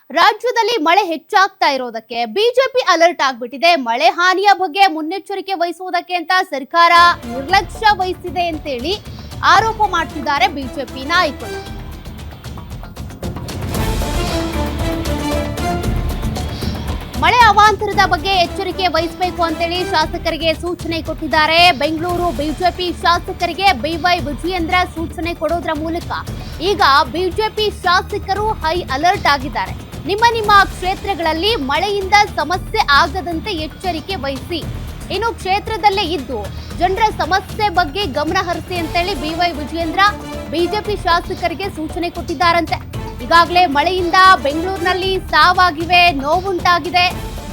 ರಾಜ್ಯದಲ್ಲಿ ಮಳೆ ಹೆಚ್ಚಾಗ್ತಾ ಇರೋದಕ್ಕೆ ಬಿಜೆಪಿ ಅಲರ್ಟ್ ಆಗ್ಬಿಟ್ಟಿದೆ. ಮಳೆ ಹಾನಿಯ ಬಗ್ಗೆ ಮುನ್ನೆಚ್ಚರಿಕೆ ವಹಿಸುವುದಕ್ಕೆ ಅಂತ ಸರ್ಕಾರ ನಿರ್ಲಕ್ಷ್ಯ ವಹಿಸಿದೆ ಅಂತೇಳಿ ಆರೋಪ ಮಾಡ್ತಿದ್ದಾರೆ ಬಿಜೆಪಿ ನಾಯಕರು. ಮಳೆ ಅವಾಂತರದ ಬಗ್ಗೆ ಎಚ್ಚರಿಕೆ ವಹಿಸಬೇಕು ಅಂತೇಳಿ ಶಾಸಕರಿಗೆ ಸೂಚನೆ ಕೊಟ್ಟಿದ್ದಾರೆ. ಬೆಂಗಳೂರು ಬಿಜೆಪಿ ಶಾಸಕರಿಗೆ ಬಿವೈ ವಿಜಯೇಂದ್ರ ಸೂಚನೆ ಕೊಡೋದ್ರ ಮೂಲಕ ಈಗ ಬಿಜೆಪಿ ಶಾಸಕರು ಹೈ ಅಲರ್ಟ್ ಆಗಿದ್ದಾರೆ. ನಿಮ್ಮ ಕ್ಷೇತ್ರಗಳಲ್ಲಿ ಮಳೆಯಿಂದ ಸಮಸ್ಯೆ ಆಗದಂತೆ ಎಚ್ಚರಿಕೆ ವಹಿಸಿ, ಇನ್ನು ಕ್ಷೇತ್ರದಲ್ಲೇ ಇದ್ದು ಜನರ ಸಮಸ್ಯೆ ಬಗ್ಗೆ ಗಮನ ಹರಿಸಿ ಅಂತೇಳಿ ಬಿವೈ ವಿಜಯೇಂದ್ರ ಬಿಜೆಪಿ ಶಾಸಕರಿಗೆ ಸೂಚನೆ ಕೊಟ್ಟಿದ್ದಾರಂತೆ. ಈಗಾಗಲೇ ಮಳೆಯಿಂದ ಬೆಂಗಳೂರಿನಲ್ಲಿ ಸಾವಾಗಿವೆ, ನೋವುಂಟಾಗಿದೆ.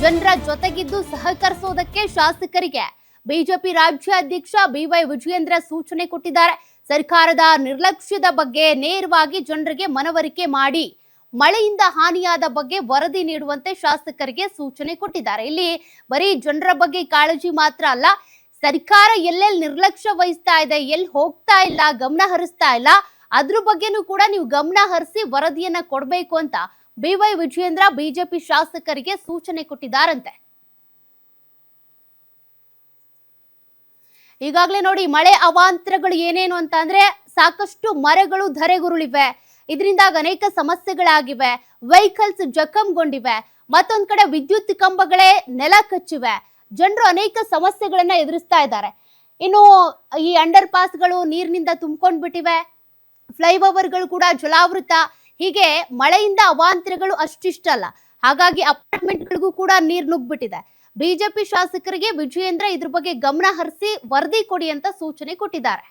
ಜನರ ಜೊತೆಗಿದ್ದು ಸಹಕರಿಸೋದಕ್ಕೆ ಶಾಸಕರಿಗೆ ಬಿಜೆಪಿ ರಾಜ್ಯಾಧ್ಯಕ್ಷ ಬಿವೈ ವಿಜಯೇಂದ್ರ ಸೂಚನೆ ಕೊಟ್ಟಿದ್ದಾರೆ. ಸರ್ಕಾರದ ನಿರ್ಲಕ್ಷ್ಯದ ಬಗ್ಗೆ ನೇರವಾಗಿ ಜನರಿಗೆ ಮನವರಿಕೆ ಮಾಡಿ ಮಳೆಯಿಂದ ಹಾನಿಯಾದ ಬಗ್ಗೆ ವರದಿ ನೀಡುವಂತೆ ಶಾಸಕರಿಗೆ ಸೂಚನೆ ಕೊಟ್ಟಿದ್ದಾರೆ. ಇಲ್ಲಿ ಬರೀ ಜನರ ಬಗ್ಗೆ ಕಾಳಜಿ ಮಾತ್ರ ಅಲ್ಲ, ಸರ್ಕಾರ ಎಲ್ಲೆಲ್ಲಿ ನಿರ್ಲಕ್ಷ್ಯ ವಹಿಸ್ತಾ ಇದೆ, ಎಲ್ಲಿ ಹೋಗ್ತಾ ಇಲ್ಲ, ಗಮನ ಹರಿಸ್ತಾ ಇಲ್ಲ, ಅದ್ರ ಬಗ್ಗೆನೂ ಕೂಡ ನೀವು ಗಮನ ಹರಿಸಿ ವರದಿಯನ್ನ ಕೊಡಬೇಕು ಅಂತ ಬಿವೈ ವಿಜಯೇಂದ್ರ ಬಿಜೆಪಿ ಶಾಸಕರಿಗೆ ಸೂಚನೆ ಕೊಟ್ಟಿದ್ದಾರಂತೆ. ಈಗಾಗಲೇ ನೋಡಿ ಮಳೆ ಅವಾಂತರಗಳು ಏನೇನು ಅಂತ ಅಂದ್ರೆ ಸಾಕಷ್ಟು ಮರಗಳು ಧರೆಗುರುಳಿವೆ, ಇದರಿಂದಾಗಿ ಅನೇಕ ಸಮಸ್ಯೆಗಳಾಗಿವೆ. ವೆಹಿಕಲ್ಸ್ ಜಖಂಗೊಂಡಿವೆ, ಮತ್ತೊಂದ್ ಕಡೆ ವಿದ್ಯುತ್ ಕಂಬಗಳೇ ನೆಲ ಕಚ್ಚಿವೆ. ಜನರು ಅನೇಕ ಸಮಸ್ಯೆಗಳನ್ನ ಎದುರಿಸ್ತಾ ಇದ್ದಾರೆ. ಇನ್ನು ಈ ಅಂಡರ್ ಪಾಸ್ಗಳು ನೀರಿನಿಂದ ತುಂಬಿಕೊಂಡ್ಬಿಟ್ಟಿವೆ, ಫ್ಲೈಓವರ್ಗಳು ಕೂಡ ಜಲಾವೃತ. ಹೀಗೆ ಮಳೆಯಿಂದ ಅವಾಂತರಗಳು ಅಷ್ಟಿಷ್ಟಲ್ಲ, ಹಾಗಾಗಿ ಅಪಾರ್ಟ್ಮೆಂಟ್ಗಳಿಗೂ ಕೂಡ ನೀರು ನುಗ್ಬಿಟ್ಟಿದೆ. ಬಿಜೆಪಿ ಶಾಸಕರಿಗೆ ವಿಜಯೇಂದ್ರ ಇದ್ರ ಬಗ್ಗೆ ಗಮನ ಹರಿಸಿ ವರದಿ ಕೊಡಿ ಅಂತ ಸೂಚನೆ ಕೊಟ್ಟಿದ್ದಾರೆ.